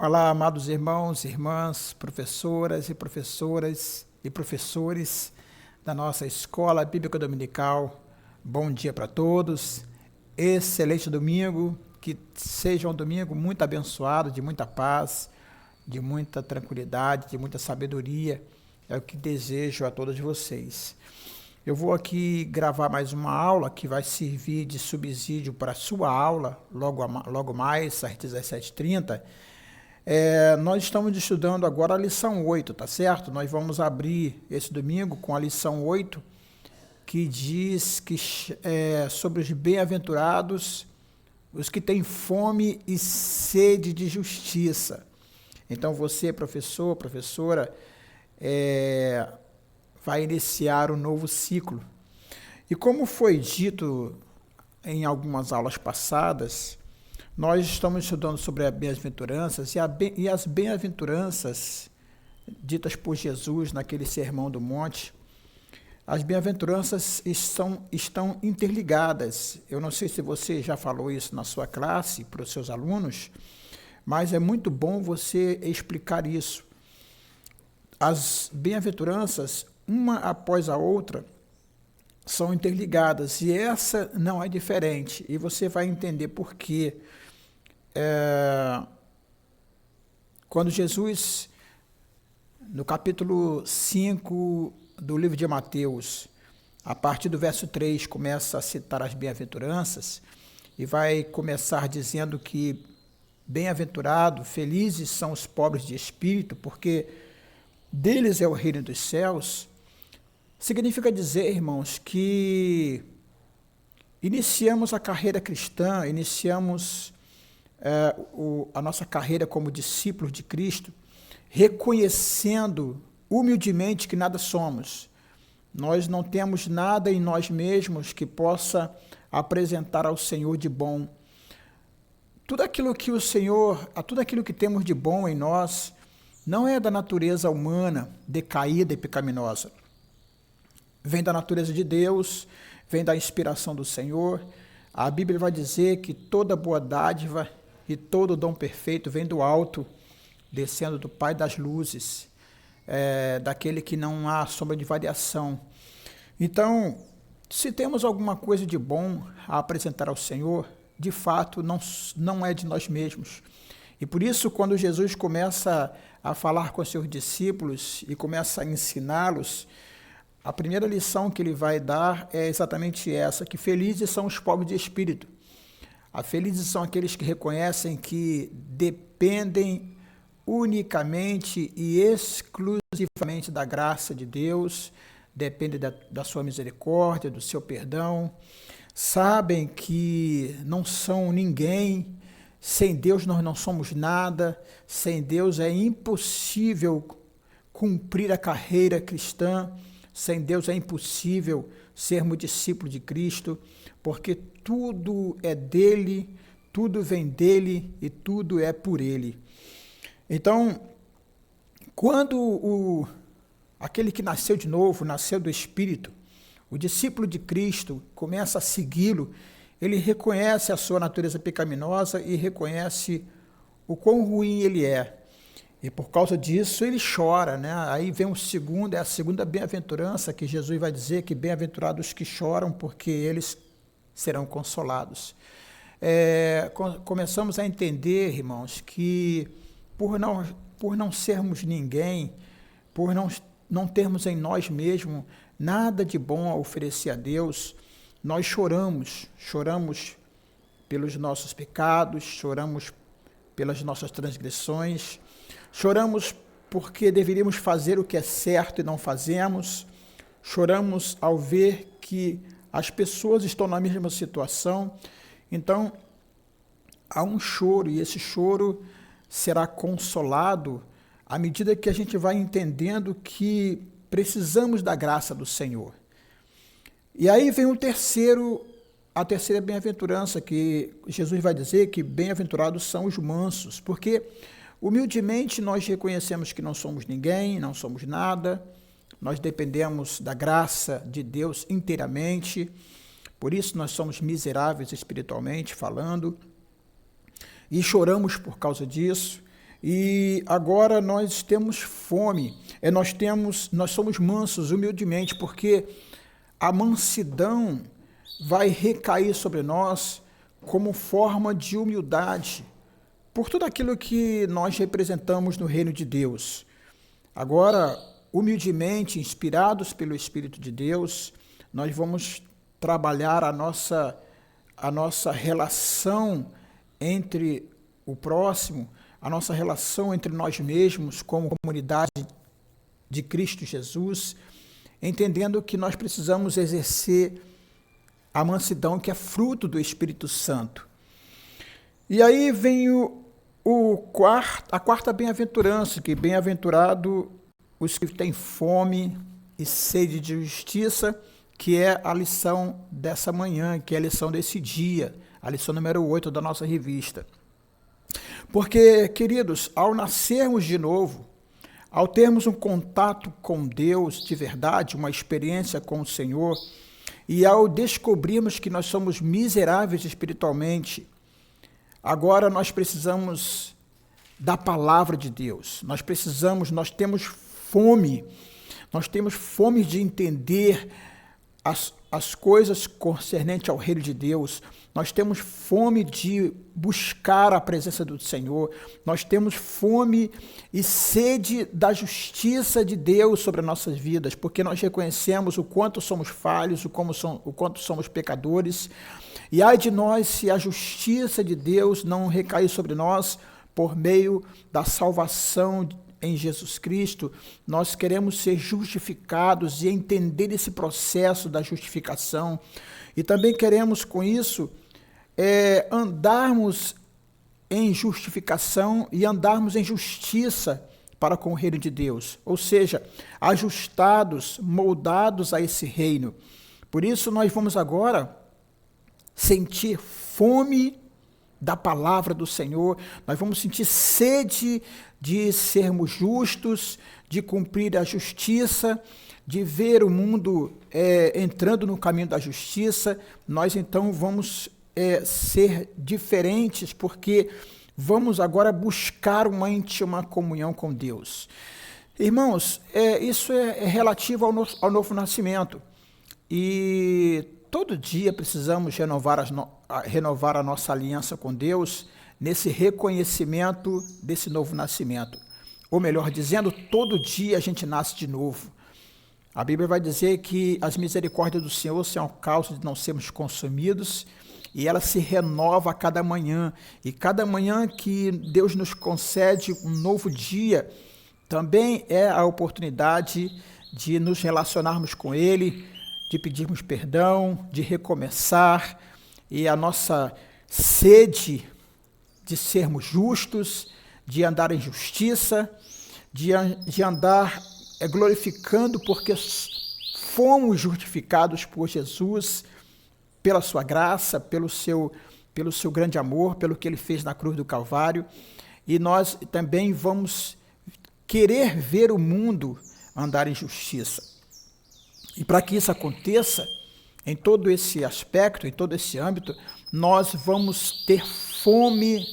Olá, amados irmãos, irmãs, professores da nossa Escola Bíblica Dominical. Bom dia para todos. Excelente domingo. Que seja um domingo muito abençoado, de muita paz, de muita tranquilidade, de muita sabedoria. É o que desejo a todos vocês. Eu vou aqui gravar mais uma aula que vai servir de subsídio para a sua aula, logo mais, às 17h30. Nós estamos estudando agora a lição 8, tá certo? Nós vamos abrir esse domingo com a lição 8, que diz que sobre os bem-aventurados, os que têm fome e sede de justiça. Então você, professor, professora, vai iniciar um novo ciclo. E como foi dito em algumas aulas passadas, nós estamos estudando sobre as bem-aventuranças e as bem-aventuranças ditas por Jesus naquele Sermão do Monte. As bem-aventuranças estão interligadas. Eu não sei se você já falou isso na sua classe para os seus alunos, mas é muito bom você explicar isso. As bem-aventuranças, uma após a outra, são interligadas e essa não é diferente. E você vai entender por quê. Quando Jesus, no capítulo 5 do livro de Mateus, a partir do verso 3, começa a citar as bem-aventuranças e vai começar dizendo que bem-aventurado, felizes são os pobres de espírito, porque deles é o reino dos céus. Significa dizer, irmãos, que iniciamos a carreira cristã, iniciamos a nossa carreira como discípulos de Cristo, reconhecendo humildemente que nada somos. Nós não temos nada em nós mesmos que possa apresentar ao Senhor de bom. Tudo aquilo que temos de bom em nós não é da natureza humana, decaída e pecaminosa. Vem da natureza de Deus, vem da inspiração do Senhor. A Bíblia vai dizer que toda boa dádiva e todo dom perfeito vem do alto, descendo do Pai das luzes, daquele que não há sombra de variação. Então, se temos alguma coisa de bom a apresentar ao Senhor, de fato não é de nós mesmos. E por isso, quando Jesus começa a falar com os seus discípulos e começa a ensiná-los, a primeira lição que ele vai dar é exatamente essa, que felizes são os pobres de espírito. Felizes são aqueles que reconhecem que dependem unicamente e exclusivamente da graça de Deus, dependem da sua misericórdia, do seu perdão, sabem que não são ninguém, sem Deus nós não somos nada, sem Deus é impossível cumprir a carreira cristã, sem Deus é impossível sermos discípulos de Cristo, porque tudo é dele, tudo vem dele e tudo é por ele. Então, quando aquele que nasceu de novo, nasceu do Espírito, o discípulo de Cristo começa a segui-lo, ele reconhece a sua natureza pecaminosa e reconhece o quão ruim ele é. E por causa disso ele chora, né? Aí vem a segunda bem-aventurança que Jesus vai dizer que bem-aventurados os que choram, porque eles serão consolados. Começamos a entender, irmãos, que por não sermos ninguém, por não termos em nós mesmos nada de bom a oferecer a Deus, nós choramos pelos nossos pecados, choramos pelas nossas transgressões, choramos porque deveríamos fazer o que é certo e não fazemos, choramos ao ver que as pessoas estão na mesma situação. Então, há um choro, e esse choro será consolado à medida que a gente vai entendendo que precisamos da graça do Senhor. E aí vem a terceira bem-aventurança, que Jesus vai dizer que bem-aventurados são os mansos, porque humildemente nós reconhecemos que não somos ninguém, não somos nada, nós dependemos da graça de Deus inteiramente, por isso nós somos miseráveis espiritualmente falando, e choramos por causa disso. E agora nós temos fome, nós somos mansos humildemente, porque a mansidão vai recair sobre nós como forma de humildade, por tudo aquilo que nós representamos no reino de Deus. Agora, humildemente, inspirados pelo Espírito de Deus, nós vamos trabalhar a nossa relação entre o próximo, a nossa relação entre nós mesmos como comunidade de Cristo Jesus, entendendo que nós precisamos exercer a mansidão que é fruto do Espírito Santo. E aí vem a quarta bem-aventurança, que bem-aventurado os que têm fome e sede de justiça, que é a lição dessa manhã, que é a lição desse dia, a lição número 8 da nossa revista. Porque, queridos, ao nascermos de novo, ao termos um contato com Deus de verdade, uma experiência com o Senhor, e ao descobrirmos que nós somos miseráveis espiritualmente, agora nós precisamos da palavra de Deus. Nós temos fome de entender as coisas concernentes ao reino de Deus. Nós temos fome de buscar a presença do Senhor. Nós temos fome e sede da justiça de Deus sobre as nossas vidas, porque nós reconhecemos o quanto somos falhos, o quanto somos pecadores. E ai de nós se a justiça de Deus não recair sobre nós por meio da salvação em Jesus Cristo. Nós queremos ser justificados e entender esse processo da justificação. E também queremos, com isso, andarmos em justificação e andarmos em justiça para com o reino de Deus. Ou seja, ajustados, moldados a esse reino. Por isso, nós vamos agora sentir fome da palavra do Senhor, nós vamos sentir sede de sermos justos, de cumprir a justiça, de ver o mundo entrando no caminho da justiça. Nós então vamos ser diferentes, porque vamos agora buscar uma íntima comunhão com Deus. Irmãos, isso é relativo ao novo nascimento. E todo dia precisamos renovar a nossa aliança com Deus nesse reconhecimento desse novo nascimento. Ou melhor dizendo, todo dia a gente nasce de novo. A Bíblia vai dizer que as misericórdias do Senhor são a causa de não sermos consumidos, e ela se renova a cada manhã. E cada manhã que Deus nos concede um novo dia, também é a oportunidade de nos relacionarmos com Ele, de pedirmos perdão, de recomeçar, e a nossa sede de sermos justos, de andar em justiça, de andar glorificando, porque fomos justificados por Jesus, pela sua graça, pelo seu grande amor, pelo que Ele fez na cruz do Calvário, e nós também vamos querer ver o mundo andar em justiça. E para que isso aconteça, em todo esse aspecto, em todo esse âmbito, nós vamos ter fome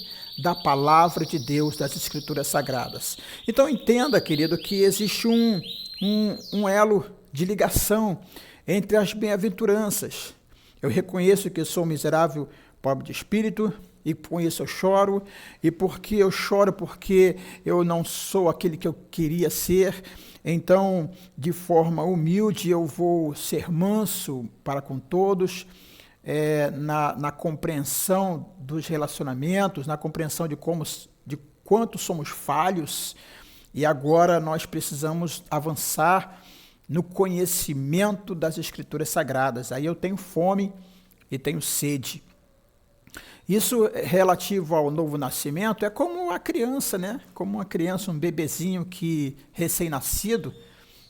da palavra de Deus, das Escrituras Sagradas. Então entenda, querido, que existe um elo de ligação entre as bem-aventuranças. Eu reconheço que sou miserável, pobre de espírito, e com isso eu choro, e porque eu choro porque eu não sou aquele que eu queria ser. Então, de forma humilde, eu vou ser manso para com todos, na compreensão dos relacionamentos, na compreensão de quanto somos falhos, e agora nós precisamos avançar no conhecimento das Escrituras Sagradas. Aí eu tenho fome e tenho sede. Isso relativo ao novo nascimento é como a criança, né? Como uma criança, um bebezinho que recém-nascido,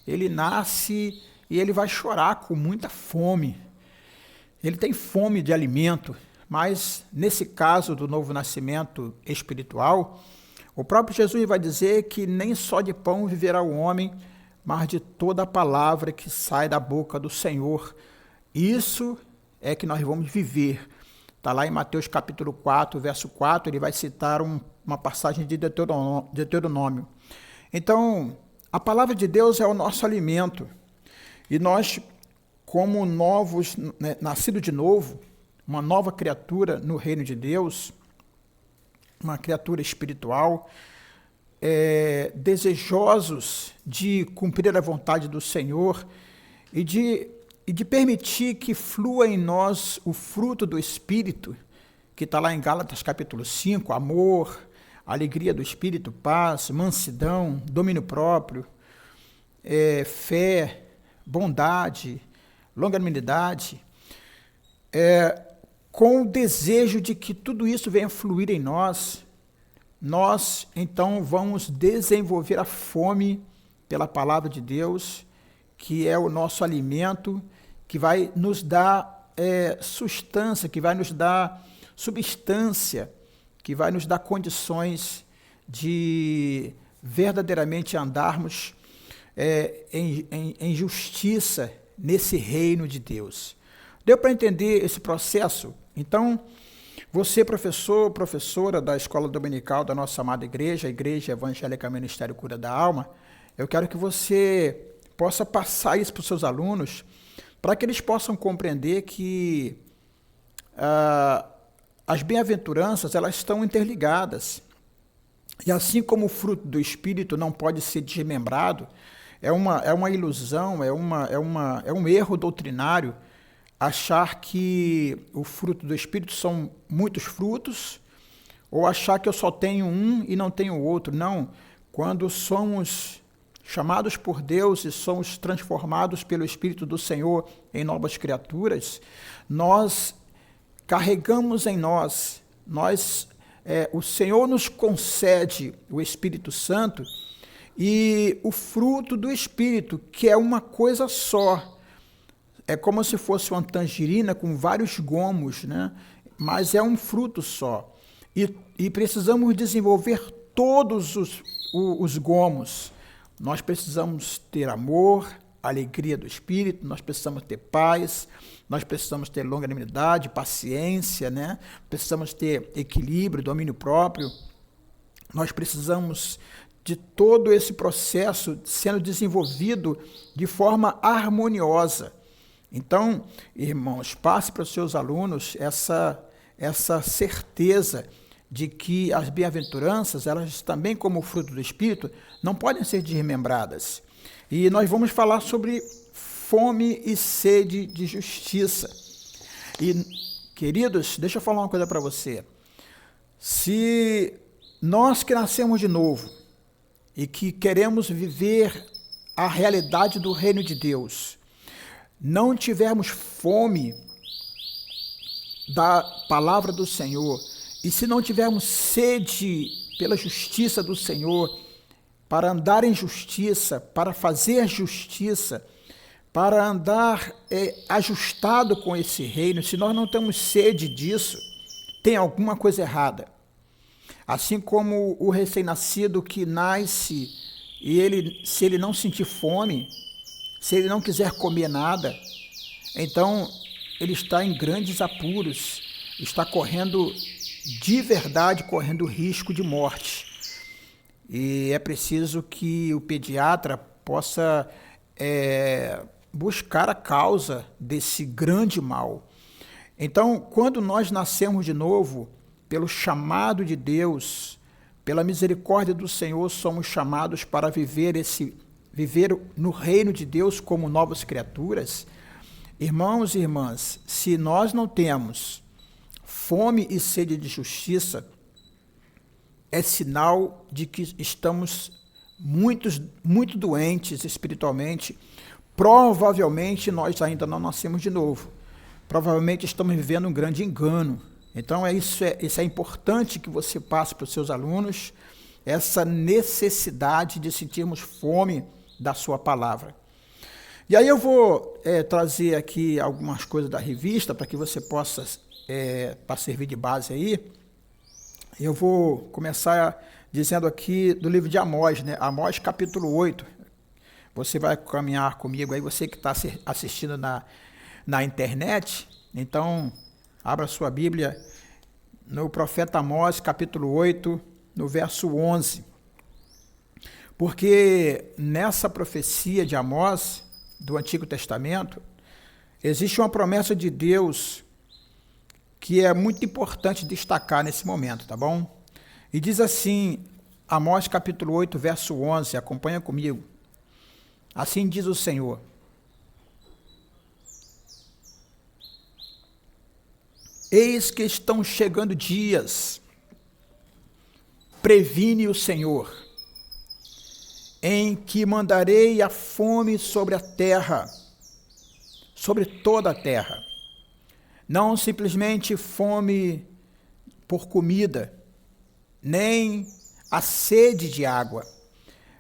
ele nasce e ele vai chorar com muita fome. Ele tem fome de alimento, mas nesse caso do novo nascimento espiritual, o próprio Jesus vai dizer que nem só de pão viverá o homem, mas de toda a palavra que sai da boca do Senhor. Isso é que nós vamos viver. Está lá em Mateus capítulo 4, verso 4, ele vai citar um uma passagem de Deuteronômio. Então, a palavra de Deus é o nosso alimento. E nós, como novos, né, nascido de novo, uma nova criatura no reino de Deus, uma criatura espiritual, desejosos de cumprir a vontade do Senhor e de permitir que flua em nós o fruto do Espírito, que está lá em Gálatas capítulo 5, amor, alegria do Espírito, paz, mansidão, domínio próprio, fé, bondade, longanimidade, com o desejo de que tudo isso venha fluir em nós, nós então vamos desenvolver a fome pela palavra de Deus, que é o nosso alimento, que vai nos dar sustância, que vai nos dar substância, que vai nos dar condições de verdadeiramente andarmos em justiça nesse reino de Deus. Deu para entender esse processo? Então, você, professor, professora da escola dominical da nossa amada igreja, a Igreja Evangélica Ministério Cura da Alma, eu quero que você possa passar isso para os seus alunos, para que eles possam compreender que as bem-aventuranças, elas estão interligadas. E assim como o fruto do Espírito não pode ser desmembrado, é uma ilusão, é um erro doutrinário achar que o fruto do Espírito são muitos frutos, ou achar que eu só tenho um e não tenho outro. Não, quando somos chamados por Deus e somos transformados pelo Espírito do Senhor em novas criaturas, nós carregamos em nós, o Senhor nos concede o Espírito Santo e o fruto do Espírito, que é uma coisa só. É como se fosse uma tangerina com vários gomos, né? Mas é um fruto só. E precisamos desenvolver todos os gomos. Nós precisamos ter amor, alegria do Espírito, nós precisamos ter paz, nós precisamos ter longanimidade, paciência, né? Precisamos ter equilíbrio, domínio próprio. Nós precisamos de todo esse processo sendo desenvolvido de forma harmoniosa. Então, irmãos, passe para os seus alunos essa certeza de que as bem-aventuranças, elas também como fruto do Espírito, não podem ser desmembradas. E nós vamos falar sobre fome e sede de justiça. E, queridos, deixa eu falar uma coisa para você. Se nós que nascemos de novo e que queremos viver a realidade do reino de Deus, não tivermos fome da palavra do Senhor, e se não tivermos sede pela justiça do Senhor, para andar em justiça, para fazer justiça, para andar ajustado com esse reino, se nós não temos sede disso, tem alguma coisa errada. Assim como o recém-nascido que nasce e se ele não sentir fome, se ele não quiser comer nada, então ele está em grandes apuros, está correndo de verdade, correndo risco de morte. E é preciso que o pediatra possa buscar a causa desse grande mal. Então, quando nós nascemos de novo, pelo chamado de Deus, pela misericórdia do Senhor, somos chamados para viver no reino de Deus como novas criaturas. Irmãos e irmãs, se nós não temos fome e sede de justiça, é sinal de que estamos muito doentes espiritualmente. Provavelmente nós ainda não nascemos de novo. Provavelmente estamos vivendo um grande engano. Então isso é importante que você passe para os seus alunos, essa necessidade de sentirmos fome da sua palavra. E aí eu vou trazer aqui algumas coisas da revista para que você possa, para servir de base aí. Eu vou começar dizendo aqui do livro de Amós, né? Amós capítulo 8. Você vai caminhar comigo aí, você que está assistindo na internet, então abra sua Bíblia no profeta Amós capítulo 8, no verso 11. Porque nessa profecia de Amós, do Antigo Testamento, existe uma promessa de Deus que é muito importante destacar nesse momento, tá bom? E diz assim, Amós capítulo 8, verso 11, acompanha comigo. Assim diz o Senhor: eis que estão chegando dias, previne o Senhor, em que mandarei a fome sobre a terra, sobre toda a terra. Não simplesmente fome por comida, nem a sede de água,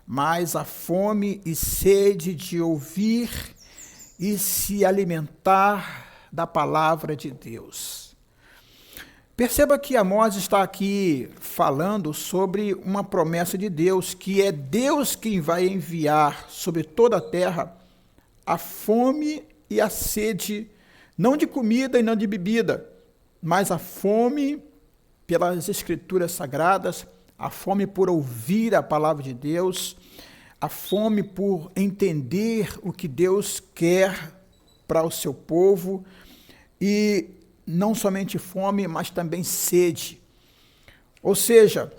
mas a fome e sede de ouvir e se alimentar da palavra de Deus. Perceba que Amós está aqui falando sobre uma promessa de Deus, que é Deus quem vai enviar sobre toda a terra a fome e a sede, não de comida e não de bebida, mas a fome pelas Escrituras Sagradas, a fome por ouvir a palavra de Deus, a fome por entender o que Deus quer para o seu povo, e não somente fome, mas também sede. Ou seja,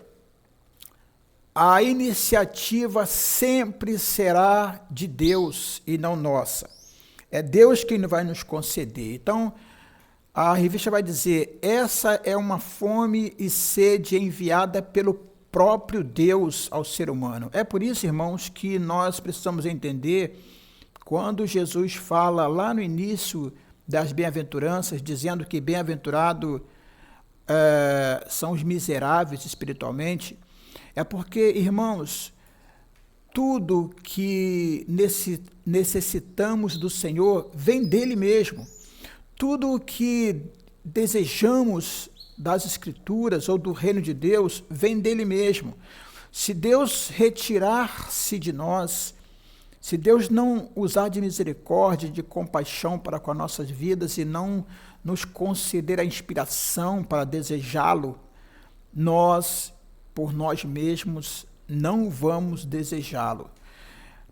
a iniciativa sempre será de Deus e não nossa. É Deus quem vai nos conceder. Então, a revista vai dizer, essa é uma fome e sede enviada pelo próprio Deus ao ser humano. É por isso, irmãos, que nós precisamos entender, quando Jesus fala lá no início das bem-aventuranças, dizendo que bem-aventurado são os miseráveis espiritualmente, é porque, irmãos, tudo que necessitamos do Senhor vem dele mesmo. Tudo o que desejamos das Escrituras ou do reino de Deus vem dele mesmo. Se Deus retirar-se de nós, se Deus não usar de misericórdia, de compaixão para com as nossas vidas e não nos conceder a inspiração para desejá-lo, nós, por nós mesmos, não vamos desejá-lo.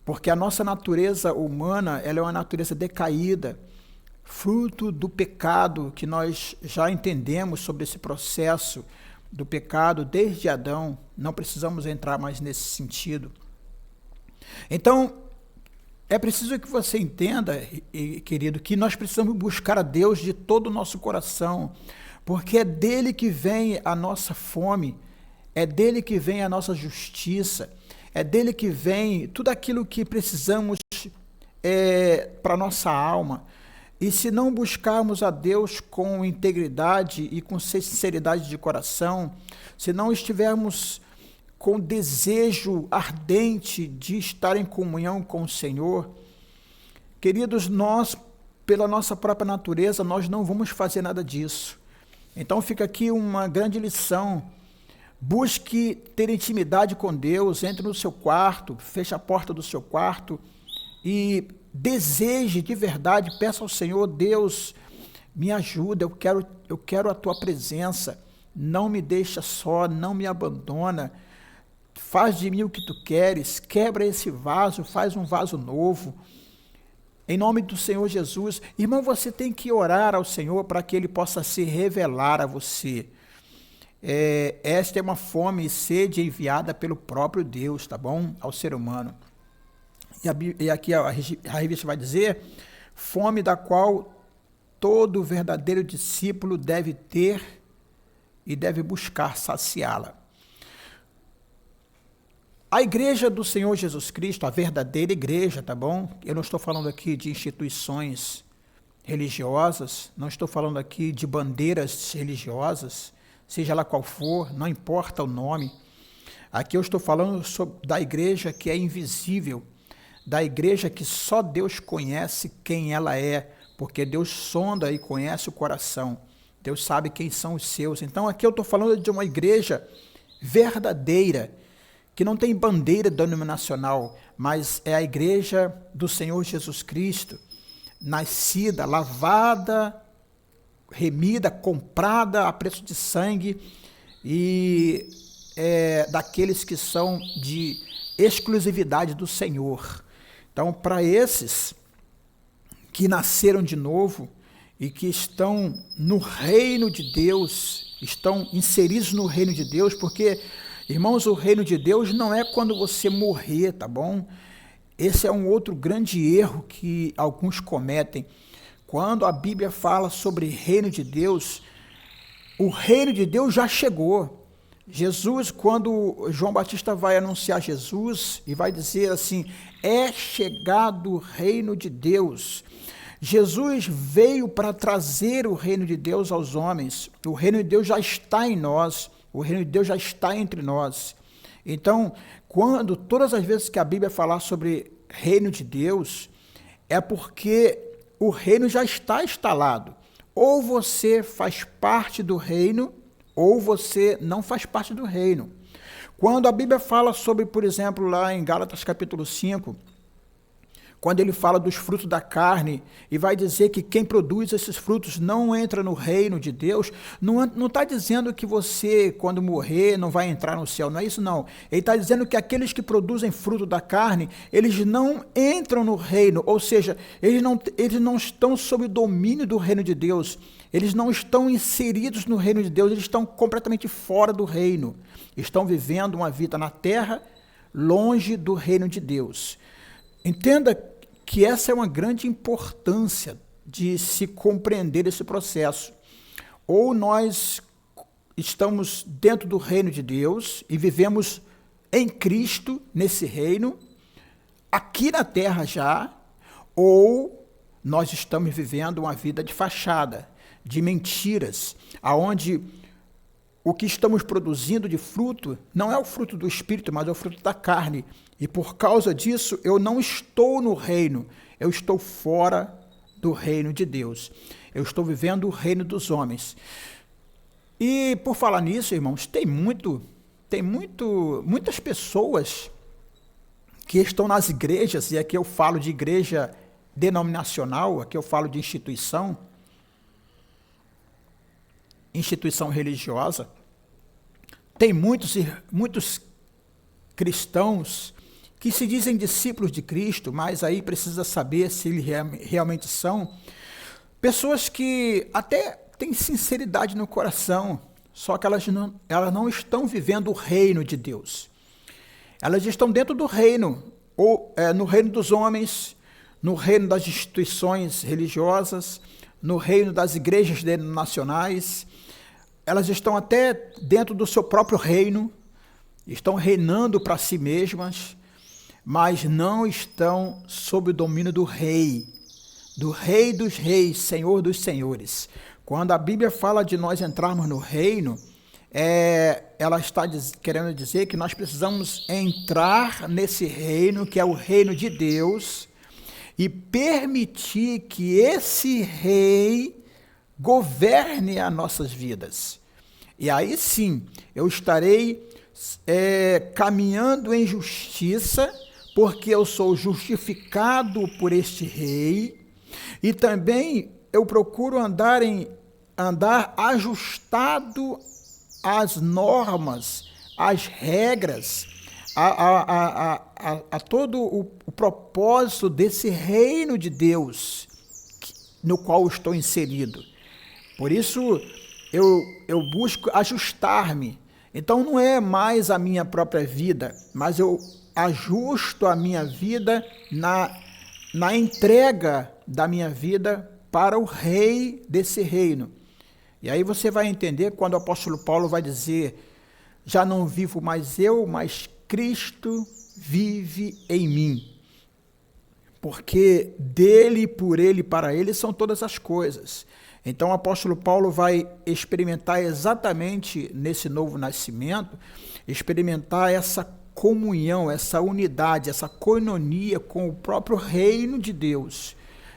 Porque a nossa natureza humana, ela é uma natureza decaída, fruto do pecado, que nós já entendemos sobre esse processo do pecado desde Adão, não precisamos entrar mais nesse sentido. Então, é preciso que você entenda, querido, que nós precisamos buscar a Deus de todo o nosso coração, porque é dele que vem a nossa fome, é dele que vem a nossa justiça, é dele que vem tudo aquilo que precisamos para a nossa alma. E se não buscarmos a Deus com integridade e com sinceridade de coração, se não estivermos com desejo ardente de estar em comunhão com o Senhor, queridos, nós, pela nossa própria natureza, nós não vamos fazer nada disso. Então fica aqui uma grande lição: busque ter intimidade com Deus, entre no seu quarto, feche a porta do seu quarto e deseje de verdade, peça ao Senhor: Deus, me ajuda, eu quero a tua presença, não me deixa só, não me abandona, faz de mim o que tu queres, quebra esse vaso, faz um vaso novo, em nome do Senhor Jesus. Irmão, você tem que orar ao Senhor para que Ele possa se revelar a você. Esta é uma fome e sede enviada pelo próprio Deus, tá bom? Ao ser humano. E aqui a revista vai dizer, fome da qual todo verdadeiro discípulo deve ter e deve buscar saciá-la. A igreja do Senhor Jesus Cristo, a verdadeira igreja, tá bom? Eu não estou falando aqui de instituições religiosas, não estou falando aqui de bandeiras religiosas, seja lá qual for, não importa o nome. Aqui eu estou falando da igreja que é invisível, da igreja que só Deus conhece quem ela é, porque Deus sonda e conhece o coração. Deus sabe quem são os seus. Então aqui eu estou falando de uma igreja verdadeira, que não tem bandeira denominacional, mas é a igreja do Senhor Jesus Cristo, nascida, lavada, remida, comprada a preço de sangue, e daqueles que são de exclusividade do Senhor. Então, para esses que nasceram de novo e que estão no reino de Deus, estão inseridos no reino de Deus, porque, irmãos, o reino de Deus não é quando você morrer, tá bom? Esse é um outro grande erro que alguns cometem. Quando a Bíblia fala sobre reino de Deus, o reino de Deus já chegou. Jesus, quando João Batista vai anunciar Jesus e vai dizer assim, é chegado o reino de Deus. Jesus veio para trazer o reino de Deus aos homens. O reino de Deus já está em nós. O reino de Deus já está entre nós. Então, todas as vezes que a Bíblia falar sobre reino de Deus, é porque o reino já está instalado. Ou você faz parte do reino, ou você não faz parte do reino. Quando a Bíblia fala sobre, por exemplo, lá em Gálatas capítulo 5, quando ele fala dos frutos da carne e vai dizer que quem produz esses frutos não entra no reino de Deus, não está dizendo que você, quando morrer, não vai entrar no céu, não é isso não. Ele está dizendo que aqueles que produzem fruto da carne, eles não entram no reino, ou seja, eles não estão sob o domínio do reino de Deus, eles não estão inseridos no reino de Deus, eles estão completamente fora do reino, estão vivendo uma vida na terra, longe do reino de Deus. Entenda que essa é uma grande importância de se compreender esse processo. Ou nós estamos dentro do reino de Deus e vivemos em Cristo, nesse reino, aqui na terra já, ou nós estamos vivendo uma vida de fachada, de mentiras, aonde o que estamos produzindo de fruto não é o fruto do Espírito, mas é o fruto da carne. E por causa disso, eu não estou no reino, eu estou fora do reino de Deus. Eu estou vivendo o reino dos homens. E por falar nisso, irmãos, tem muitas pessoas que estão nas igrejas, e aqui eu falo de igreja denominacional, aqui eu falo de instituição religiosa. Tem muitos cristãos que se dizem discípulos de Cristo, mas aí precisa saber se eles realmente são. Pessoas que até têm sinceridade no coração, só que elas não estão vivendo o reino de Deus. Elas estão dentro do reino, ou no reino dos homens, no reino das instituições religiosas, no reino das igrejas denominacionais. Elas estão até dentro do seu próprio reino, estão reinando para si mesmas, mas não estão sob o domínio do Rei dos reis, Senhor dos senhores. Quando a Bíblia fala de nós entrarmos no reino, ela está querendo dizer que nós precisamos entrar nesse reino, que é o reino de Deus, e permitir que esse rei governe as nossas vidas. E aí sim, eu estarei caminhando em justiça, porque eu sou justificado por este rei, e também eu procuro andar ajustado às normas, às regras, a todo o propósito desse reino de Deus no qual eu estou inserido. Por isso eu busco ajustar-me. Então não é mais a minha própria vida, mas eu ajusto a minha vida na entrega da minha vida para o rei desse reino. E aí você vai entender quando o apóstolo Paulo vai dizer: já não vivo mais eu, mas Cristo vive em mim. Porque dele, por ele e para ele são todas as coisas. Então o apóstolo Paulo vai experimentar exatamente nesse novo nascimento, experimentar essa comunhão, essa unidade, essa coinonia com o próprio reino de Deus.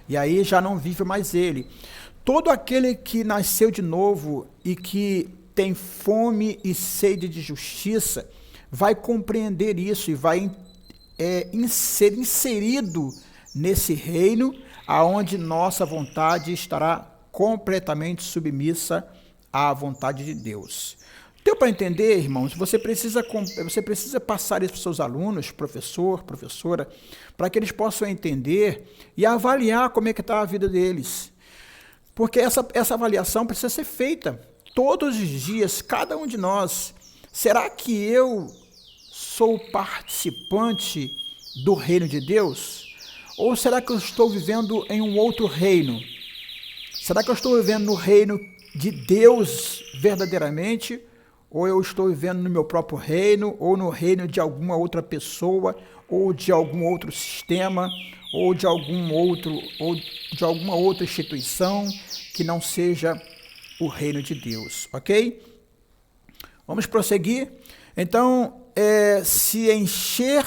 E aí já não vive mais ele. Todo aquele que nasceu de novo e que tem fome e sede de justiça vai compreender isso e vai ser inserido nesse reino, aonde nossa vontade estará completamente submissa à vontade de Deus. Deu para entender, irmãos? Você precisa passar isso para os seus alunos, professor, professora, para que eles possam entender e avaliar como é que está a vida deles. Porque essa avaliação precisa ser feita todos os dias, cada um de nós. Será que eu sou participante do reino de Deus? Ou será que eu estou vivendo em um outro reino? Será que eu estou vivendo no reino de Deus verdadeiramente? Ou eu estou vivendo no meu próprio reino, ou no reino de alguma outra pessoa, ou de algum outro sistema, ou de alguma outra instituição que não seja o reino de Deus, ok? Vamos prosseguir. Então, se encher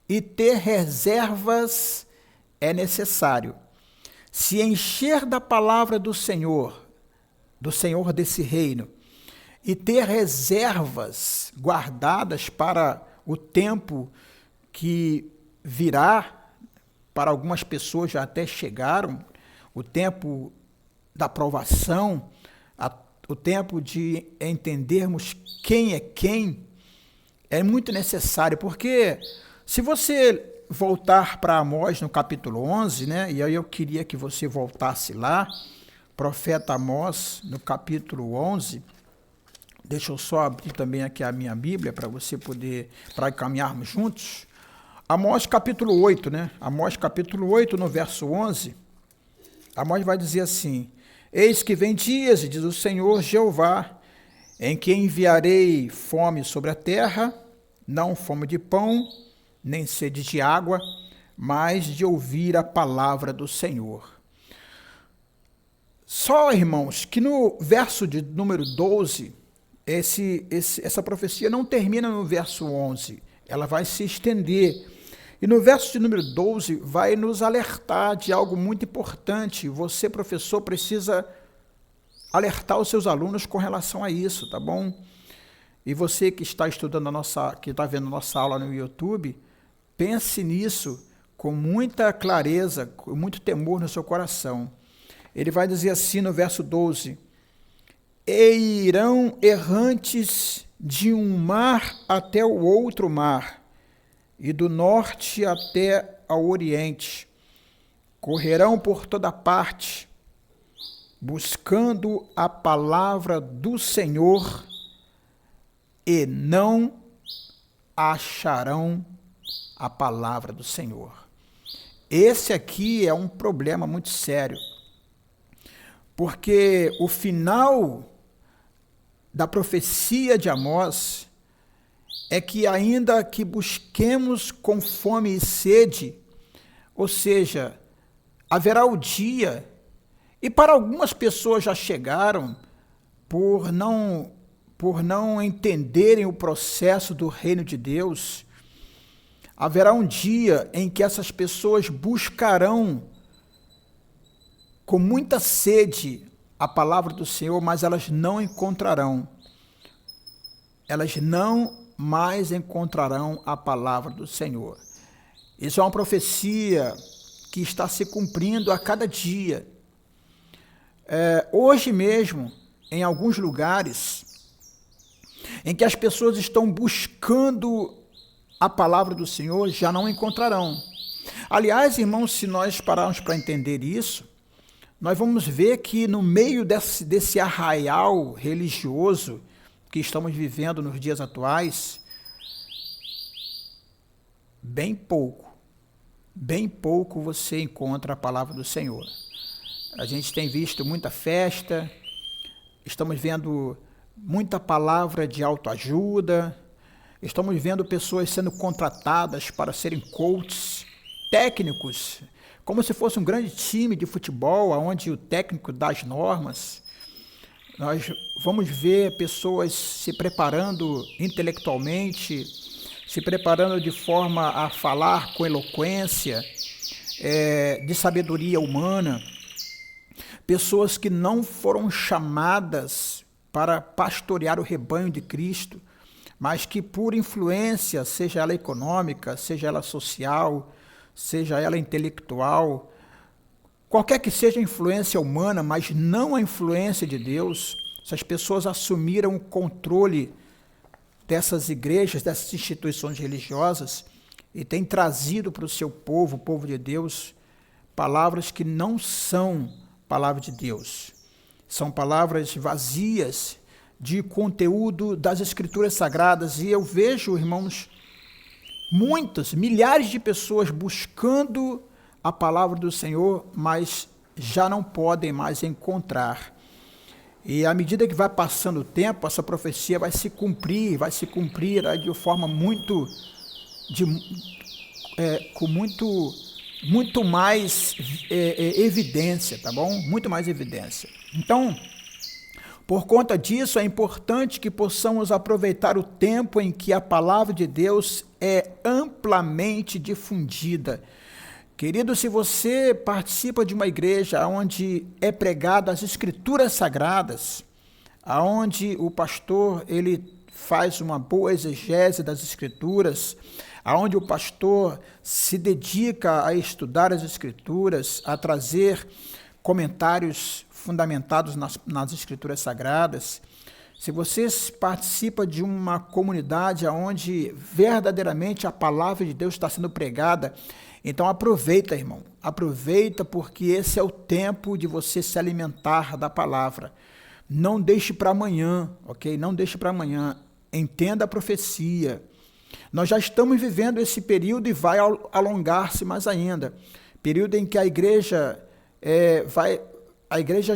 e ter reservas é necessário. Se encher da palavra do Senhor desse reino, e ter reservas guardadas para o tempo que virá, para algumas pessoas já até chegaram, o tempo da provação, o tempo de entendermos quem é muito necessário, porque se você voltar para Amós no capítulo 11, né, e aí eu queria que você voltasse lá, profeta Amós no capítulo 11, deixa eu só abrir também aqui a minha Bíblia para você poder, para caminharmos juntos. Amós capítulo 8, né? Amós capítulo 8, no verso 11, Amós vai dizer assim: eis que vem dias, diz o Senhor Jeová, em que enviarei fome sobre a terra, não fome de pão, nem sede de água, mas de ouvir a palavra do Senhor. Só, irmãos, que no verso de número 12, essa profecia não termina no verso 11, ela vai se estender. E no verso de número 12 vai nos alertar de algo muito importante. Você, professor, precisa alertar os seus alunos com relação a isso, tá bom? E você que está estudando que está vendo a nossa aula no YouTube, pense nisso com muita clareza, com muito temor no seu coração. Ele vai dizer assim no verso 12: e irão errantes de um mar até o outro mar, e do norte até ao oriente. Correrão por toda parte, buscando a palavra do Senhor, e não acharão a palavra do Senhor. Esse aqui é um problema muito sério, porque o final da profecia de Amós é que ainda que busquemos com fome e sede, ou seja, haverá o dia, e para algumas pessoas já chegaram, por não entenderem o processo do reino de Deus, haverá um dia em que essas pessoas buscarão com muita sede a palavra do Senhor, mas elas não encontrarão. Elas não mais encontrarão a palavra do Senhor. Isso é uma profecia que está se cumprindo a cada dia. Hoje mesmo, em alguns lugares, em que as pessoas estão buscando a palavra do Senhor, já não encontrarão. Aliás, irmãos, se nós pararmos para entender isso, nós vamos ver que no meio desse arraial religioso que estamos vivendo nos dias atuais, bem pouco você encontra a palavra do Senhor. A gente tem visto muita festa, estamos vendo muita palavra de autoajuda, estamos vendo pessoas sendo contratadas para serem coaches, técnicos, como se fosse um grande time de futebol, onde o técnico dá as normas. Nós vamos ver pessoas se preparando intelectualmente, se preparando de forma a falar com eloquência, de sabedoria humana. Pessoas que não foram chamadas para pastorear o rebanho de Cristo, mas que por influência, seja ela econômica, seja ela social, seja ela intelectual, qualquer que seja a influência humana, mas não a influência de Deus, Essas pessoas assumiram o controle dessas igrejas, dessas instituições religiosas, e têm trazido para o seu povo, o povo de Deus, palavras que não são palavra de Deus. São palavras vazias de conteúdo das Escrituras Sagradas. E eu vejo, irmãos, muitas, milhares de pessoas buscando a palavra do Senhor, mas já não podem mais encontrar. E à medida que vai passando o tempo, essa profecia vai se cumprir de forma com muito mais evidência, tá bom? Muito mais evidência. Então, por conta disso, é importante que possamos aproveitar o tempo em que a palavra de Deus é amplamente difundida. Querido, se você participa de uma igreja onde é pregado as Escrituras Sagradas, onde o pastor ele faz uma boa exegese das Escrituras, onde o pastor se dedica a estudar as Escrituras, a trazer comentários fundamentados nas Escrituras Sagradas, se você participa de uma comunidade onde verdadeiramente a palavra de Deus está sendo pregada, então aproveita, irmão, aproveita, porque esse é o tempo de você se alimentar da palavra. Não deixe para amanhã, ok? Não deixe para amanhã. Entenda a profecia. Nós já estamos vivendo esse período e vai alongar-se mais ainda. Período em que a igreja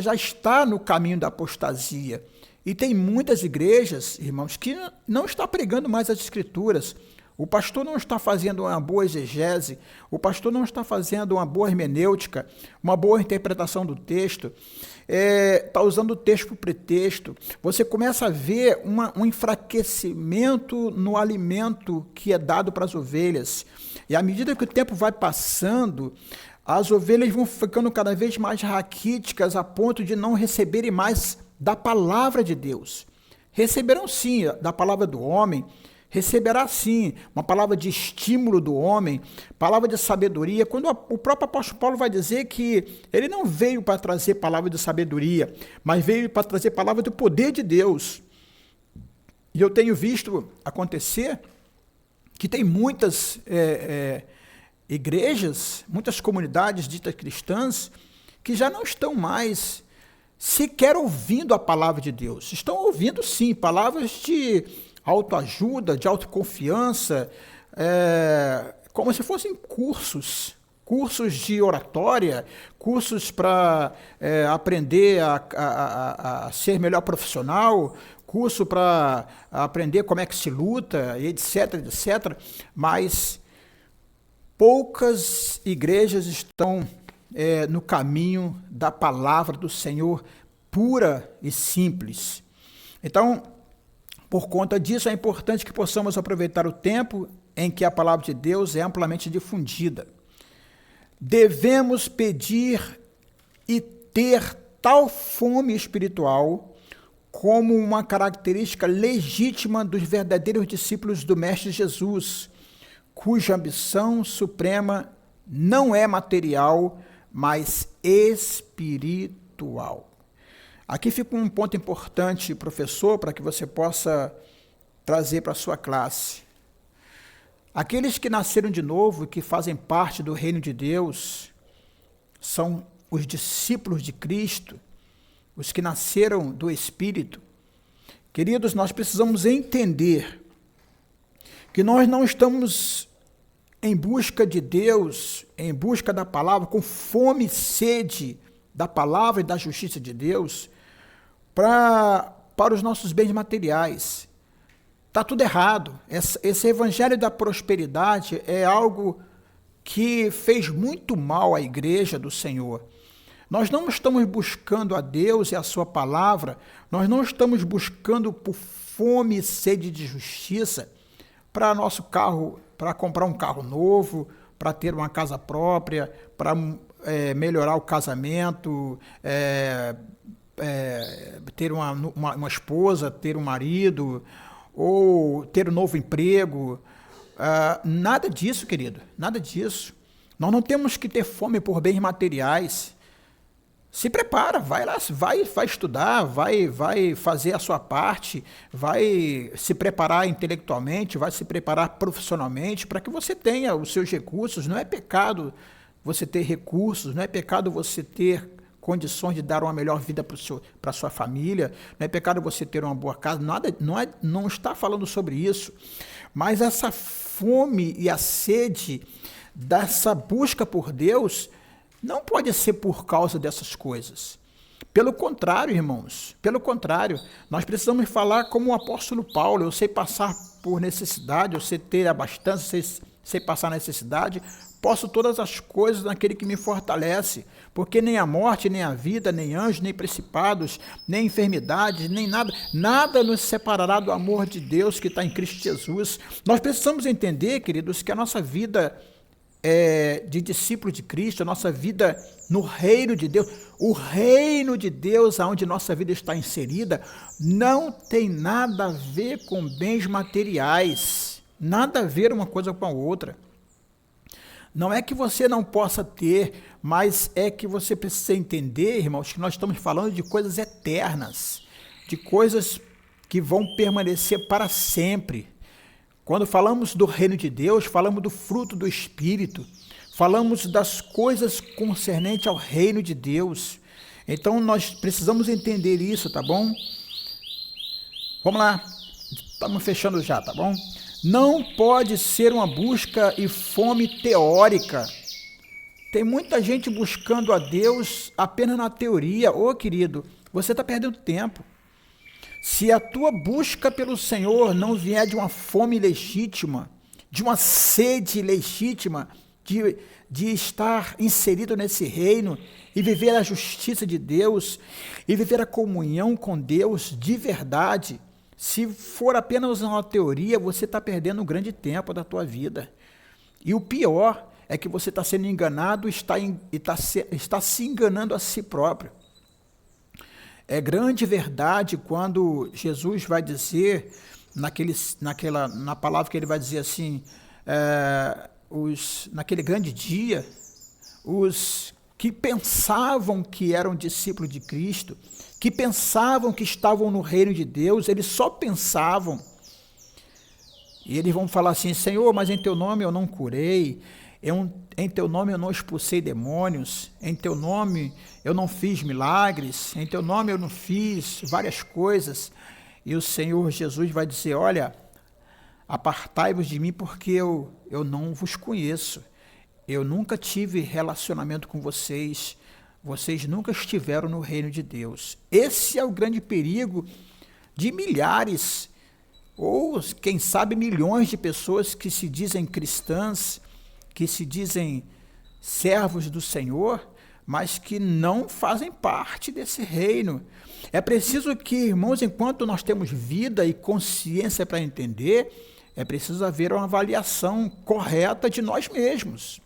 já está no caminho da apostasia. E tem muitas igrejas, irmãos, que não estão pregando mais as Escrituras. O pastor não está fazendo uma boa exegese, o pastor não está fazendo uma boa hermenêutica, uma boa interpretação do texto, está usando o texto por pretexto. Você começa a ver um enfraquecimento no alimento que é dado para as ovelhas. E à medida que o tempo vai passando, as ovelhas vão ficando cada vez mais raquíticas a ponto de não receberem mais da palavra de Deus. Receberão sim da palavra do homem, receberá sim uma palavra de estímulo do homem, palavra de sabedoria, quando o próprio apóstolo Paulo vai dizer que ele não veio para trazer palavra de sabedoria, mas veio para trazer palavra do poder de Deus. E eu tenho visto acontecer que tem muitas igrejas, muitas comunidades ditas cristãs, que já não estão mais sequer ouvindo a palavra de Deus. Estão ouvindo sim palavras de autoajuda, de autoconfiança, como se fossem cursos de oratória, cursos para aprender a ser melhor profissional, curso para aprender como é que se luta, etc, etc. Mas poucas igrejas estão no caminho da palavra do Senhor pura e simples. Então, por conta disso, é importante que possamos aproveitar o tempo em que a palavra de Deus é amplamente difundida. Devemos pedir e ter tal fome espiritual como uma característica legítima dos verdadeiros discípulos do Mestre Jesus, cuja ambição suprema não é material, mas espiritual. Aqui fica um ponto importante, professor, para que você possa trazer para a sua classe. Aqueles que nasceram de novo e que fazem parte do reino de Deus são os discípulos de Cristo, os que nasceram do Espírito. Queridos, nós precisamos entender que nós não estamos em busca de Deus, em busca da palavra, com fome e sede da palavra e da justiça de Deus, para os nossos bens materiais. Está tudo errado. Esse evangelho da prosperidade é algo que fez muito mal à igreja do Senhor. Nós não estamos buscando a Deus e a sua palavra, nós não estamos buscando por fome e sede de justiça para nosso carro, para comprar um carro novo, para ter uma casa própria, para melhorar o casamento, ter uma esposa, ter um marido, ou ter um novo emprego. Nada disso, querido, nada disso. Nós não temos que ter fome por bens materiais. Se prepara, vai lá, vai estudar, vai fazer a sua parte, vai se preparar intelectualmente, vai se preparar profissionalmente para que você tenha os seus recursos. Não é pecado você ter recursos, não é pecado você ter condições de dar uma melhor vida para a sua família, não é pecado você ter uma boa casa, nada, não está falando sobre isso. Mas essa fome e a sede dessa busca por Deus não pode ser por causa dessas coisas. Pelo contrário, irmãos, pelo contrário, nós precisamos falar como o apóstolo Paulo: eu sei passar por necessidade, eu sei ter abastança, sei passar necessidade, posso todas as coisas naquele que me fortalece, porque nem a morte, nem a vida, nem anjos, nem principados, nem enfermidades, nem nada nos separará do amor de Deus que está em Cristo Jesus. Nós precisamos entender, queridos, que a nossa vida de discípulo de Cristo, a nossa vida no reino de Deus, o reino de Deus onde nossa vida está inserida, não tem nada a ver com bens materiais, nada a ver uma coisa com a outra. Não é que você não possa ter, mas é que você precisa entender, irmãos, que nós estamos falando de coisas eternas, de coisas que vão permanecer para sempre. Quando falamos do reino de Deus, falamos do fruto do Espírito, falamos das coisas concernentes ao reino de Deus. Então, nós precisamos entender isso, tá bom? Vamos lá, estamos fechando já, tá bom? Não pode ser uma busca e fome teórica. Tem muita gente buscando a Deus apenas na teoria. Ô, querido, você está perdendo tempo. Se a tua busca pelo Senhor não vier de uma fome legítima, de uma sede legítima, de estar inserido nesse reino e viver a justiça de Deus e viver a comunhão com Deus de verdade, se for apenas uma teoria, você está perdendo um grande tempo da tua vida. E o pior é que você está sendo enganado e está se enganando a si próprio. É grande verdade quando Jesus vai dizer, na palavra que ele vai dizer assim, naquele grande dia, os que pensavam que eram discípulos de Cristo, que pensavam que estavam no reino de Deus, eles só pensavam. E eles vão falar assim: Senhor, mas em teu nome eu não curei, em teu nome eu não expulsei demônios, em teu nome eu não fiz milagres, em teu nome eu não fiz várias coisas. E o Senhor Jesus vai dizer: olha, apartai-vos de mim porque eu não vos conheço. Eu nunca tive relacionamento com vocês. Vocês nunca estiveram no reino de Deus. Esse é o grande perigo de milhares, ou quem sabe milhões de pessoas que se dizem cristãs, que se dizem servos do Senhor, mas que não fazem parte desse reino. É preciso que, irmãos, enquanto nós temos vida e consciência para entender, é preciso haver uma avaliação correta de nós mesmos.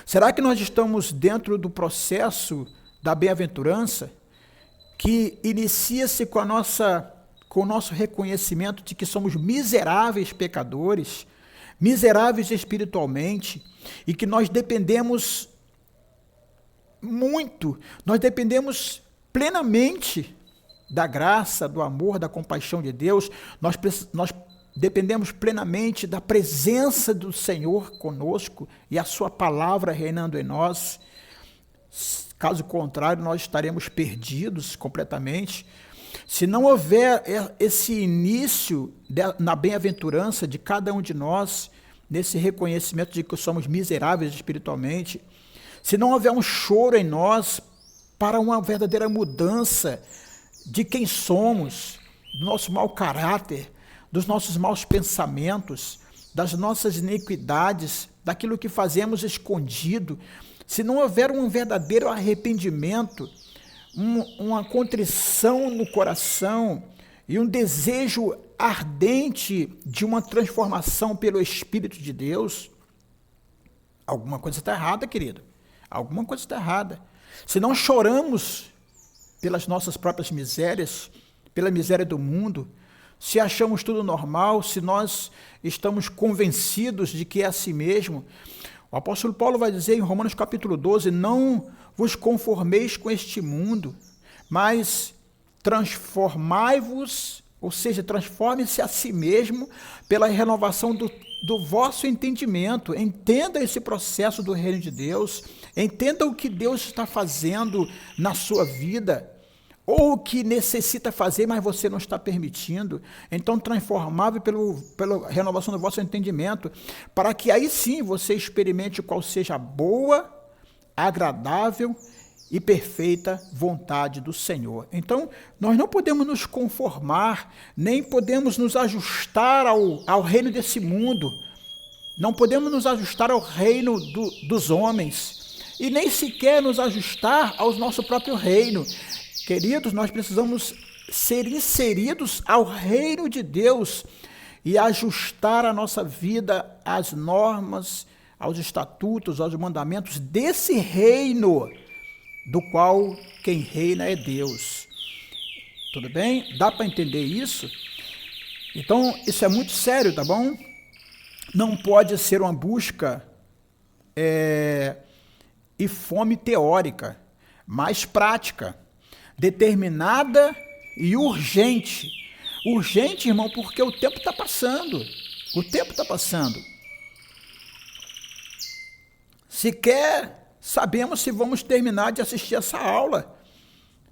Será que nós estamos dentro do processo da bem-aventurança, que inicia-se com o nosso reconhecimento de que somos miseráveis pecadores, miseráveis espiritualmente, e que nós dependemos muito, nós dependemos plenamente da graça, do amor, da compaixão de Deus, nós dependemos plenamente da presença do Senhor conosco e a sua palavra reinando em nós. Caso contrário, nós estaremos perdidos completamente. Se não houver esse início na bem-aventurança de cada um de nós, nesse reconhecimento de que somos miseráveis espiritualmente, se não houver um choro em nós para uma verdadeira mudança de quem somos, do nosso mau caráter, dos nossos maus pensamentos, das nossas iniquidades, daquilo que fazemos escondido, se não houver um verdadeiro arrependimento, uma contrição no coração e um desejo ardente de uma transformação pelo Espírito de Deus, alguma coisa está errada, querido. Alguma coisa está errada. Se não choramos pelas nossas próprias misérias, pela miséria do mundo, se achamos tudo normal, se nós estamos convencidos de que é assim mesmo, O apóstolo Paulo vai dizer em Romanos capítulo 12, não vos conformeis com este mundo, mas transformai-vos, ou seja, transforme-se a si mesmo pela renovação do vosso entendimento. Entenda esse processo do reino de Deus, entenda o que Deus está fazendo na sua vida, ou o que necessita fazer, mas você não está permitindo. Então, transformável pela renovação do vosso entendimento, para que aí sim você experimente qual seja a boa, agradável e perfeita vontade do Senhor. Então, nós não podemos nos conformar, nem podemos nos ajustar ao reino desse mundo, não podemos nos ajustar ao reino dos homens, e nem sequer nos ajustar ao nosso próprio reino. Queridos, nós precisamos ser inseridos ao reino de Deus e ajustar a nossa vida às normas, aos estatutos, aos mandamentos desse reino, do qual quem reina é Deus. Tudo bem? Dá para entender isso? Então, isso é muito sério, tá bom? Não pode ser uma busca e fome teórica, mas prática, determinada e urgente. Urgente, irmão, porque o tempo está passando. O tempo está passando. Sequer sabemos se vamos terminar de assistir essa aula.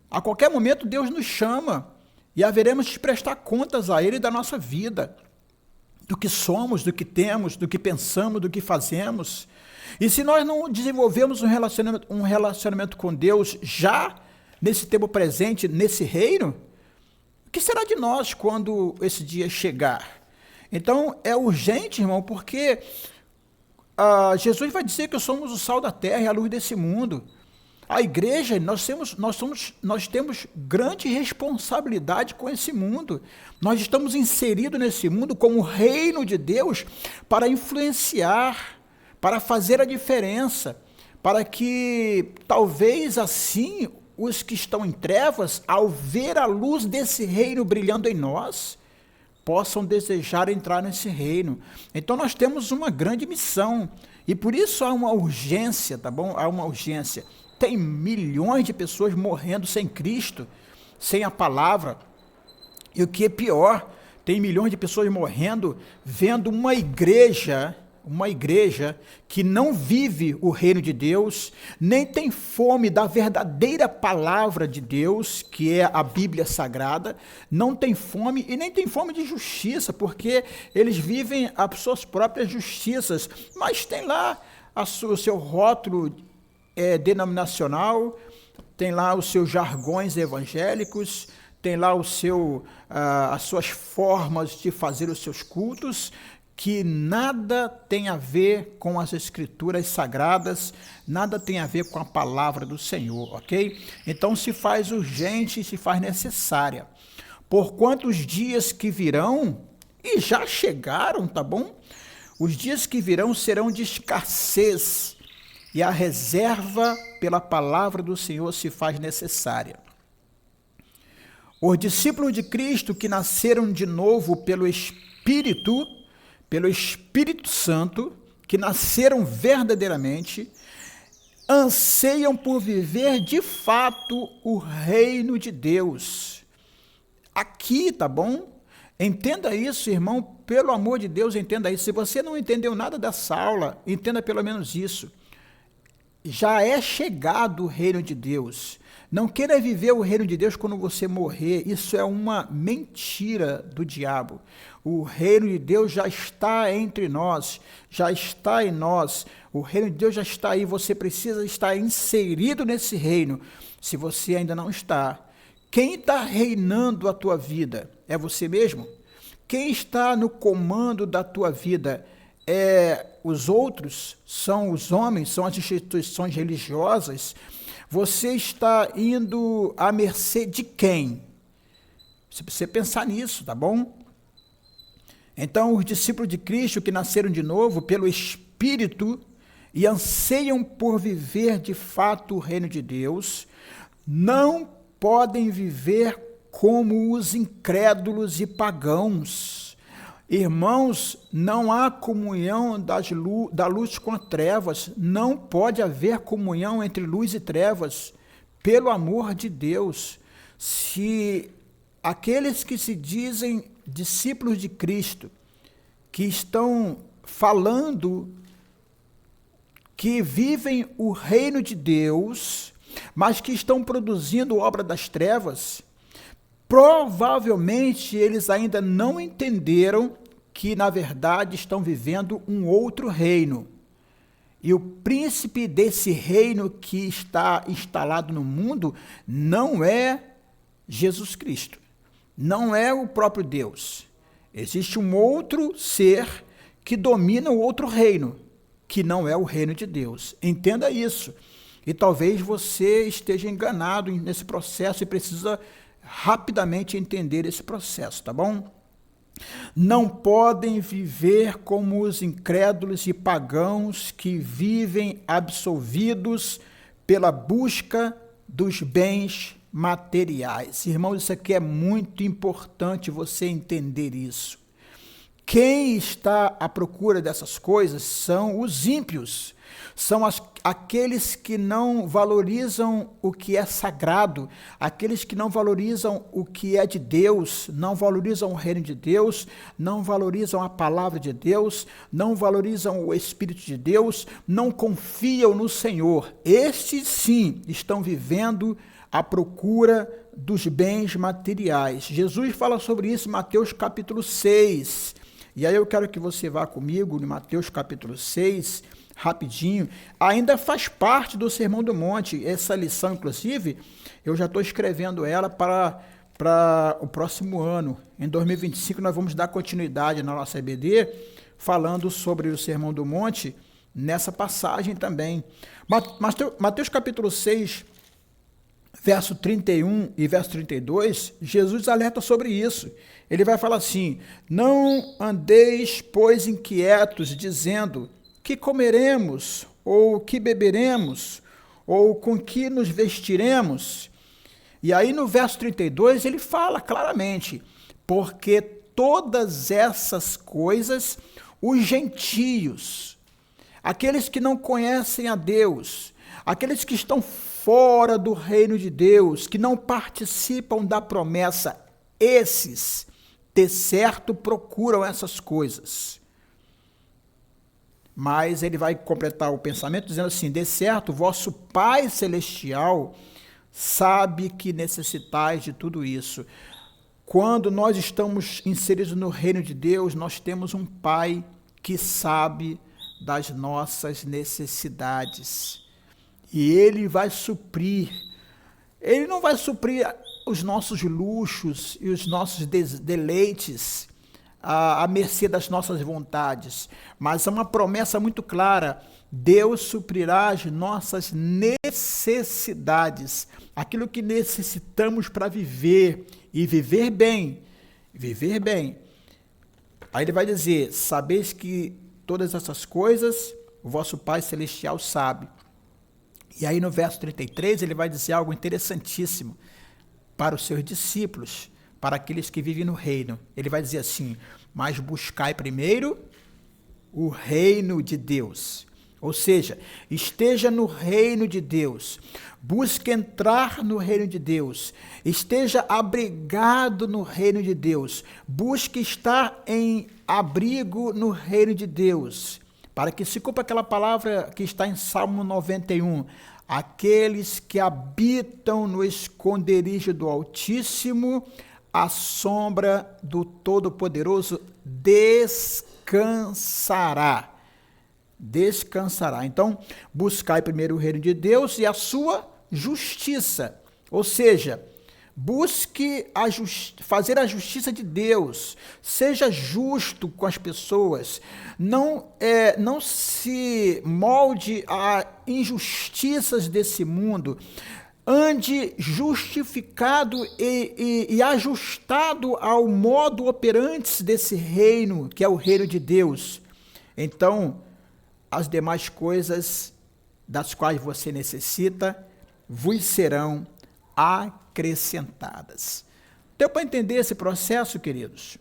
A qualquer momento Deus nos chama e haveremos de prestar contas a Ele da nossa vida, do que somos, do que temos, do que pensamos, do que fazemos. E se nós não desenvolvemos um relacionamento com Deus já nesse tempo presente, nesse reino, o que será de nós quando esse dia chegar? Então, é urgente, irmão, porque Jesus vai dizer que somos o sal da terra e a luz desse mundo. A igreja, nós temos grande responsabilidade com esse mundo. Nós estamos inseridos nesse mundo como reino de Deus para influenciar, para fazer a diferença, para que talvez assim os que estão em trevas, ao ver a luz desse reino brilhando em nós, possam desejar entrar nesse reino. Então nós temos uma grande missão, e por isso há uma urgência, tá bom? Há uma urgência. Tem milhões de pessoas morrendo sem Cristo, sem a palavra, e o que é pior, tem milhões de pessoas morrendo vendo uma igreja que não vive o reino de Deus, nem tem fome da verdadeira palavra de Deus, que é a Bíblia Sagrada, não tem fome e nem tem fome de justiça, porque eles vivem as suas próprias justiças, mas tem lá o seu rótulo denominacional, tem lá os seus jargões evangélicos, tem lá as suas formas de fazer os seus cultos, que nada tem a ver com as escrituras sagradas, nada tem a ver com a palavra do Senhor, ok? Então se faz urgente e se faz necessária. Porquanto os dias que virão, e já chegaram, tá bom? Os dias que virão serão de escassez, e a reserva pela palavra do Senhor se faz necessária. Os discípulos de Cristo que nasceram de novo pelo Espírito Santo, que nasceram verdadeiramente, anseiam por viver de fato o reino de Deus. Aqui, tá bom? Entenda isso, irmão, pelo amor de Deus, entenda isso. Se você não entendeu nada dessa aula, entenda pelo menos isso. Já é chegado o reino de Deus. Não queira viver o reino de Deus quando você morrer. Isso é uma mentira do diabo. O reino de Deus já está entre nós, já está em nós. O reino de Deus já está aí. Você precisa estar inserido nesse reino. Se você ainda não está, quem está reinando a tua vida? É você mesmo? Quem está no comando da tua vida? Os outros? São os homens? São as instituições religiosas? Você está indo à mercê de quem? Você precisa pensar nisso, tá bom? Então, os discípulos de Cristo que nasceram de novo pelo Espírito e anseiam por viver de fato o reino de Deus, não podem viver como os incrédulos e pagãos. Irmãos, não há comunhão da luz com as trevas, não pode haver comunhão entre luz e trevas, pelo amor de Deus. Se aqueles que se dizem discípulos de Cristo, que estão falando que vivem o reino de Deus, mas que estão produzindo obra das trevas, provavelmente eles ainda não entenderam que, na verdade, estão vivendo um outro reino. E o príncipe desse reino que está instalado no mundo não é Jesus Cristo, não é o próprio Deus. Existe um outro ser que domina o outro reino, que não é o reino de Deus. Entenda isso. E talvez você esteja enganado nesse processo e precisa rapidamente entender esse processo, tá bom? Não podem viver como os incrédulos e pagãos que vivem absolvidos pela busca dos bens materiais. Irmãos, isso aqui é muito importante você entender isso. Quem está à procura dessas coisas são os ímpios, são aqueles que não valorizam o que é sagrado, aqueles que não valorizam o que é de Deus, não valorizam o reino de Deus, não valorizam a palavra de Deus, não valorizam o Espírito de Deus, não confiam no Senhor. Estes sim estão vivendo à procura dos bens materiais. Jesus fala sobre isso em Mateus capítulo 6. E aí eu quero que você vá comigo em Mateus capítulo 6, rapidinho. Ainda faz parte do Sermão do Monte. Essa lição, inclusive, eu já estou escrevendo ela para o próximo ano. Em 2025 nós vamos dar continuidade na nossa EBD, falando sobre o Sermão do Monte, nessa passagem também. Mateus capítulo 6, verso 31 e verso 32, Jesus alerta sobre isso. Ele vai falar assim: não andeis, pois, inquietos, dizendo, que comeremos, ou que beberemos, ou com que nos vestiremos. E aí no verso 32 ele fala claramente, porque todas essas coisas os gentios, aqueles que não conhecem a Deus, aqueles que estão fora do reino de Deus, que não participam da promessa, esses, de certo, procuram essas coisas. Mas ele vai completar o pensamento dizendo assim: de certo, vosso Pai Celestial sabe que necessitais de tudo isso. Quando nós estamos inseridos no reino de Deus, nós temos um Pai que sabe das nossas necessidades. E Ele vai suprir. Ele não vai suprir os nossos luxos e os nossos deleites à mercê das nossas vontades, mas é uma promessa muito clara: Deus suprirá as nossas necessidades, aquilo que necessitamos para viver, e viver bem, viver bem. Aí ele vai dizer: sabeis que todas essas coisas o vosso Pai Celestial sabe. E aí no verso 33 ele vai dizer algo interessantíssimo para os seus discípulos, para aqueles que vivem no reino. Ele vai dizer assim: mas buscai primeiro o reino de Deus. Ou seja, esteja no reino de Deus, busque entrar no reino de Deus, esteja abrigado no reino de Deus, busque estar em abrigo no reino de Deus, para que se cumpra aquela palavra que está em Salmo 91, aqueles que habitam no esconderijo do Altíssimo, à sombra do Todo-Poderoso descansará. Descansará. Então, buscai primeiro o reino de Deus e a sua justiça. Ou seja, busque fazer a justiça de Deus. Seja justo com as pessoas. Não se molde a injustiças desse mundo. Ande justificado e ajustado ao modo operante desse reino, que é o reino de Deus. Então, as demais coisas das quais você necessita vos serão acrescentadas. Deu para entender esse processo, queridos?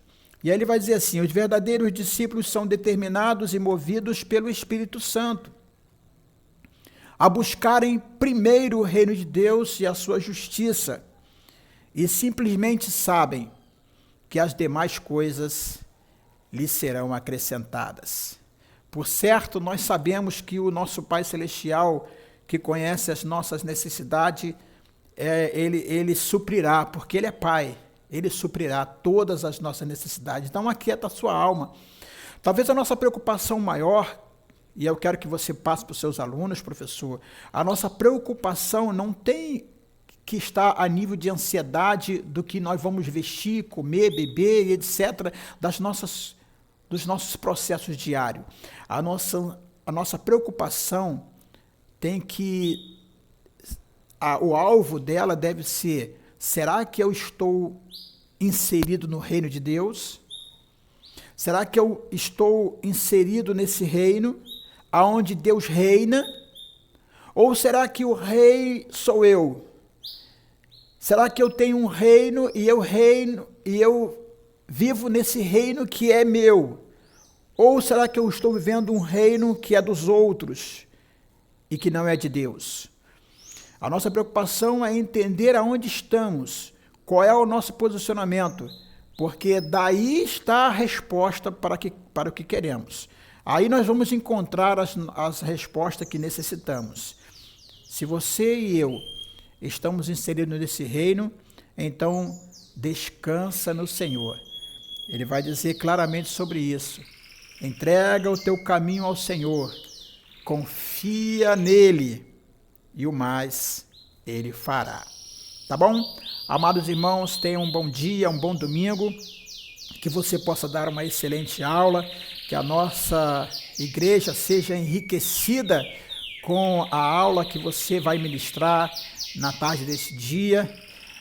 E aí ele vai dizer assim: os verdadeiros discípulos são determinados e movidos pelo Espírito Santo a buscarem primeiro o reino de Deus e a sua justiça, e simplesmente sabem que as demais coisas lhes serão acrescentadas. Por certo, nós sabemos que o nosso Pai Celestial, que conhece as nossas necessidades, ele suprirá, porque Ele é Pai, Ele suprirá todas as nossas necessidades. Então, aquieta a sua alma. Talvez a nossa preocupação maior, e eu quero que você passe para os seus alunos, professor, a nossa preocupação não tem que estar a nível de ansiedade do que nós vamos vestir, comer, beber, etc., dos nossos processos diários. A nossa preocupação tem que... o alvo dela deve ser: será que eu estou inserido no reino de Deus? Será que eu estou inserido nesse reino aonde Deus reina? Ou será que o rei sou eu? Será que eu tenho um reino e eu vivo nesse reino que é meu? Ou será que eu estou vivendo um reino que é dos outros e que não é de Deus? A nossa preocupação é entender aonde estamos, qual é o nosso posicionamento, porque daí está a resposta para o que queremos. Aí nós vamos encontrar as respostas que necessitamos. Se você e eu estamos inseridos nesse reino, então descansa no Senhor. Ele vai dizer claramente sobre isso. Entrega o teu caminho ao Senhor, confia nele, e o mais Ele fará. Tá bom? Amados irmãos, tenham um bom dia, um bom domingo, que você possa dar uma excelente aula, que a nossa igreja seja enriquecida com a aula que você vai ministrar na tarde desse dia.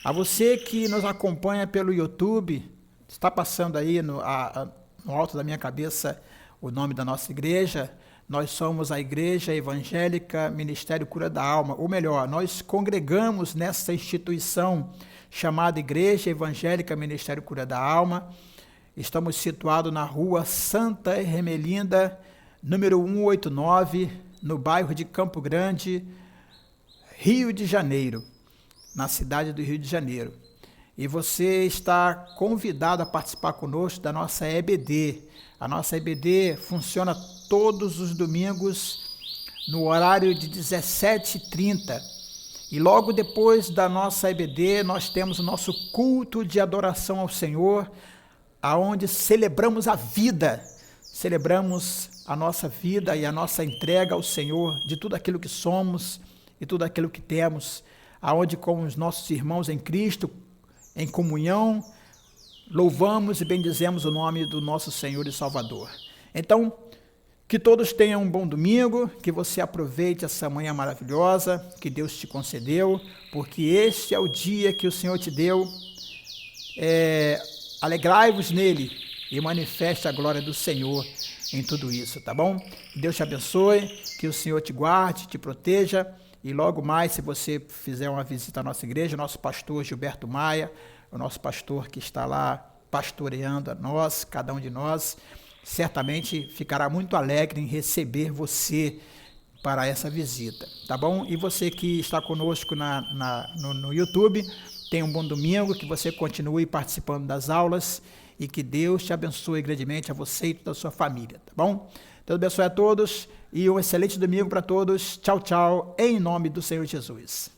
A você que nos acompanha pelo YouTube, está passando aí no alto da minha cabeça o nome da nossa igreja. Nós somos a Igreja Evangélica Ministério Cura da Alma, ou melhor, nós congregamos nessa instituição chamada Igreja Evangélica Ministério Cura da Alma. Estamos situados na rua Santa Ermelinda, número 189, no bairro de Campo Grande, Rio de Janeiro, na cidade do Rio de Janeiro. E você está convidado a participar conosco da nossa EBD. A nossa EBD funciona todos os domingos no horário de 17h30. E logo depois da nossa EBD, nós temos o nosso culto de adoração ao Senhor, aonde celebramos a vida, celebramos a nossa vida e a nossa entrega ao Senhor de tudo aquilo que somos e tudo aquilo que temos, aonde com os nossos irmãos em Cristo, em comunhão, louvamos e bendizemos o nome do nosso Senhor e Salvador. Então, que todos tenham um bom domingo, que você aproveite essa manhã maravilhosa que Deus te concedeu, porque este é o dia que o Senhor te deu. Alegrai-vos nele e manifeste a glória do Senhor em tudo isso, tá bom? Deus te abençoe, que o Senhor te guarde, te proteja, e logo mais, se você fizer uma visita à nossa igreja, o nosso pastor Gilberto Maia, o nosso pastor que está lá pastoreando a nós, cada um de nós, certamente ficará muito alegre em receber você para essa visita, tá bom? E você que está conosco no YouTube, tenha um bom domingo, que você continue participando das aulas e que Deus te abençoe grandemente a você e toda a sua família, tá bom? Deus abençoe a todos e um excelente domingo para todos. Tchau, tchau, em nome do Senhor Jesus.